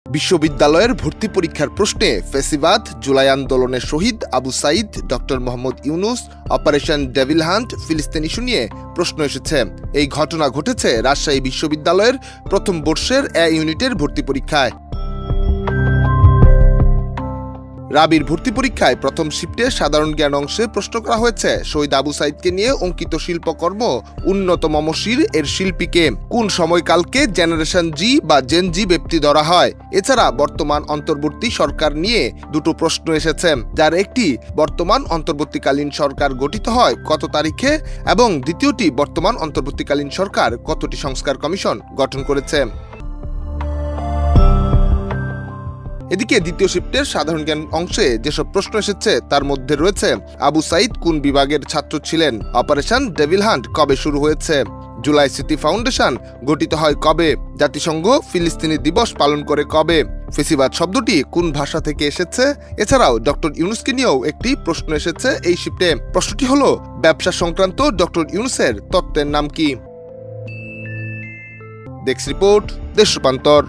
বিশ্ববিদ্যালয়ের ভর্তি পরীক্ষার প্রশ্নে ফেসিবাদ, জুলাই আন্দোলনের শহীদ Abu Sayed, doctor Mohammad Yunus, operation devil hunt, ফিলিস্তিন ইস্যু নিয়ে প্রশ্ন এসেছে। এই ঘটনা ঘটেছে রাজশাহী বিশ্ববিদ্যালয়ের প্রথম বর্ষের এ ইউনিটের ভর্তি পরীক্ষায়। রাবির ভর্তি পরীক্ষায় প্রথম শিফটে সাধারণ জ্ঞান অংশে প্রশ্ন করা হয়েছে শহীদ আবু সাঈদকে নিয়ে অঙ্কিত শিল্পকর্ম উন্নত মমশির এর শিল্পীকে, কোন সময়কালকে জেনারেশন জি বা জেন জি ব্যক্তি ধরা হয়। এছাড়া বর্তমান অন্তর্বর্তী সরকার নিয়ে দুটো প্রশ্ন এসেছে, যার একটি বর্তমান অন্তর্বর্তীকালীন সরকার গঠিত হয় কত তারিখে এবং দ্বিতীয়টি বর্তমান অন্তর্বর্তীকালীন সরকার কতটি সংস্কার কমিশন গঠন করেছে। এদিকে দ্বিতীয় শিফটের সাধারণ জ্ঞান অংশে যেসব প্রশ্ন এসেছে তার মধ্যে রয়েছে আবু সাঈদ কোন বিভাগের ছাত্র ছিলেন, অপারেশন ডেভিল হান্ট কবে শুরু হয়েছে, জুলাই স্মৃতি ফাউন্ডেশন গঠিত হয় কবে, জাতিসংঘ ফিলিস্তিনি দিবস পালন করে কবে, ফেসিবাদ শব্দটি কোন ভাষা থেকে এসেছে। এছাড়াও ডক্টর ইউনূসকে নিয়েও একটি প্রশ্ন এসেছে এই শিফটে। প্রশ্নটি হলো ব্যবসা সংক্রান্ত ডক্টর ইউনূসের তত্ত্বের নাম কি। ডেস্ক রিপোর্ট, দেশ রূপান্তর।